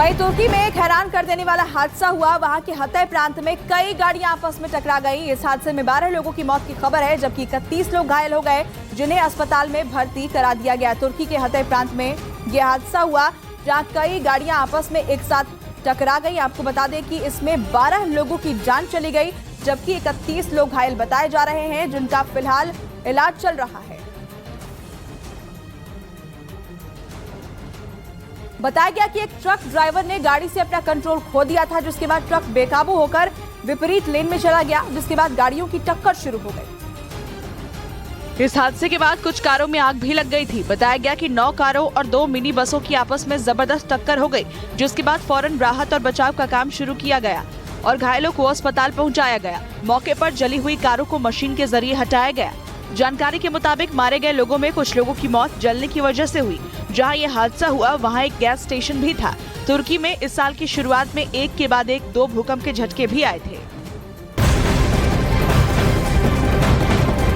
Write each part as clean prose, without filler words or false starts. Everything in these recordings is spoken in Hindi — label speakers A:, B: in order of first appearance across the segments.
A: वहीं तुर्की में एक हैरान कर देने वाला हादसा हुआ। वहां के हतै प्रांत में कई गाड़ियां आपस में टकरा गई। इस हादसे में 12 लोगों की मौत की खबर है, जबकि 31 लोग घायल हो गए, जिन्हें अस्पताल में भर्ती करा दिया गया। तुर्की के हतै प्रांत में यह हादसा हुआ, जहां कई गाड़ियां आपस में एक साथ टकरा गई। आपको बता दें कि इसमें 12 लोगों की जान चली गई, जबकि 31 लोग घायल बताए जा रहे हैं, जिनका फिलहाल इलाज चल रहा है। बताया गया कि एक ट्रक ड्राइवर ने गाड़ी से अपना कंट्रोल खो दिया था, जिसके बाद ट्रक बेकाबू होकर विपरीत लेन में चला गया, जिसके बाद गाड़ियों की टक्कर शुरू हो गई।
B: इस हादसे के बाद कुछ कारों में आग भी लग गई थी। बताया गया कि 9 कारों और 2 मिनी बसों की आपस में जबरदस्त टक्कर हो गई, जिसके बाद फौरन राहत और बचाव का काम शुरू किया गया और घायलों को अस्पताल पहुंचाया गया। मौके पर जली हुई कारों को मशीन के जरिए हटाया गया। जानकारी के मुताबिक मारे गए लोगों में कुछ लोगों की मौत जलने की वजह से हुई। जहां ये हादसा हुआ वहां एक गैस स्टेशन भी था। तुर्की में इस साल की शुरुआत में एक के बाद एक 2 भूकंप के झटके भी आए थे।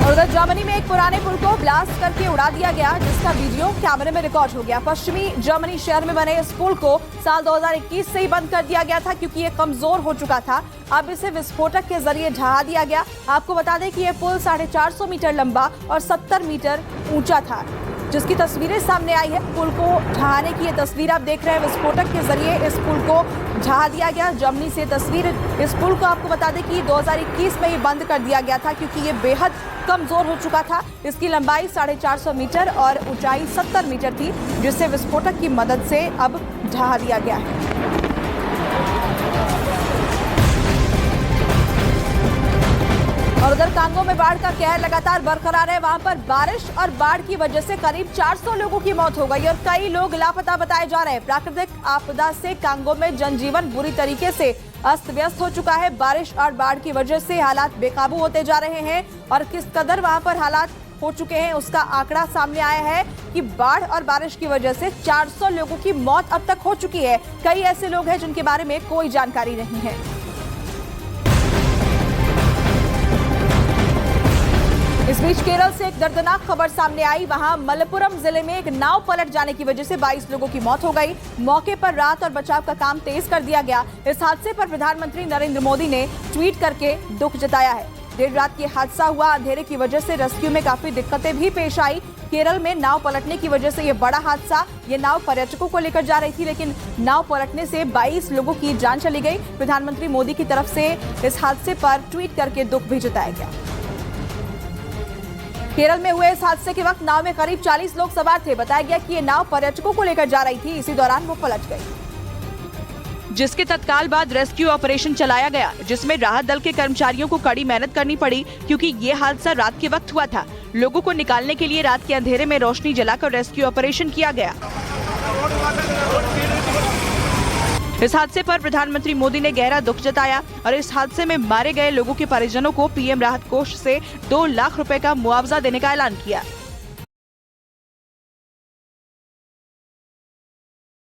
A: और उधर जर्मनी में एक पुराने पुल को ब्लास्ट करके उड़ा दिया गया, जिसका वीडियो कैमरे में रिकॉर्ड हो गया। पश्चिमी जर्मनी शहर में बने इस पुल को साल 2021 से ही बंद कर दिया गया था, क्योंकि ये कमजोर हो चुका था। अब इसे विस्फोटक के जरिए ढहा दिया गया। आपको बता दें कि यह पुल 450 मीटर लंबा और 70 मीटर ऊंचा था, जिसकी तस्वीरें सामने आई है। पुल को ढहाने की ये तस्वीर आप देख रहे हैं। विस्फोटक के जरिए इस पुल को ढहा दिया गया। जर्मनी से तस्वीर। इस पुल को आपको बता दें कि 2021 में ये बंद कर दिया गया था, क्योंकि ये बेहद कमजोर हो चुका था। इसकी लंबाई 450 मीटर और ऊंचाई 70 मीटर थी, जिसे विस्फोटक की मदद से अब ढहा दिया गया है। और उधर कांगो में बाढ़ का कहर लगातार बरकरार है। वहां पर बारिश और बाढ़ की वजह से करीब 400 लोगों की मौत हो गई और कई लोग लापता बताए जा रहे हैं। प्राकृतिक आपदा से कांगो में जनजीवन बुरी तरीके से अस्त व्यस्त हो चुका है। बारिश और बाढ़ की वजह से हालात बेकाबू होते जा रहे हैं और किस कदर वहां पर हालात हो चुके हैं, उसका आंकड़ा सामने आया है कि बाढ़ और बारिश की वजह से 400 लोगों की मौत अब तक हो चुकी है। कई ऐसे लोग हैं जिनके बारे में कोई जानकारी नहीं है। इस बीच केरल से एक दर्दनाक खबर सामने आई। वहां मलप्पुरम जिले में एक नाव पलट जाने की वजह से 22 लोगों की मौत हो गई। मौके पर राहत और बचाव का काम तेज कर दिया गया। इस हादसे पर प्रधानमंत्री नरेंद्र मोदी ने ट्वीट करके दुख जताया है। देर रात ये हादसा हुआ। अंधेरे की वजह से रेस्क्यू में काफी दिक्कतें भी पेश आई। केरल में नाव पलटने की वजह से ये बड़ा हादसा। ये नाव पर्यटकों को लेकर जा रही थी, लेकिन नाव पलटने से 22 लोगों की जान चली गई। प्रधानमंत्री मोदी की तरफ से इस हादसे पर ट्वीट करके दुख भी जताया गया। केरल में हुए इस हादसे के वक्त नाव में करीब 40 लोग सवार थे। बताया गया कि ये नाव पर्यटकों को लेकर जा रही थी। इसी दौरान वो पलट गई,
B: जिसके तत्काल बाद रेस्क्यू ऑपरेशन चलाया गया, जिसमें राहत दल के कर्मचारियों को कड़ी मेहनत करनी पड़ी, क्योंकि ये हादसा रात के वक्त हुआ था। लोगों को निकालने के लिए रात के अंधेरे में रोशनी जलाकर रेस्क्यू ऑपरेशन किया गया। इस हादसे पर प्रधानमंत्री मोदी ने गहरा दुख जताया और इस हादसे में मारे गए लोगों के परिजनों को पीएम राहत कोष से 2 लाख रुपए का मुआवजा देने का ऐलान किया।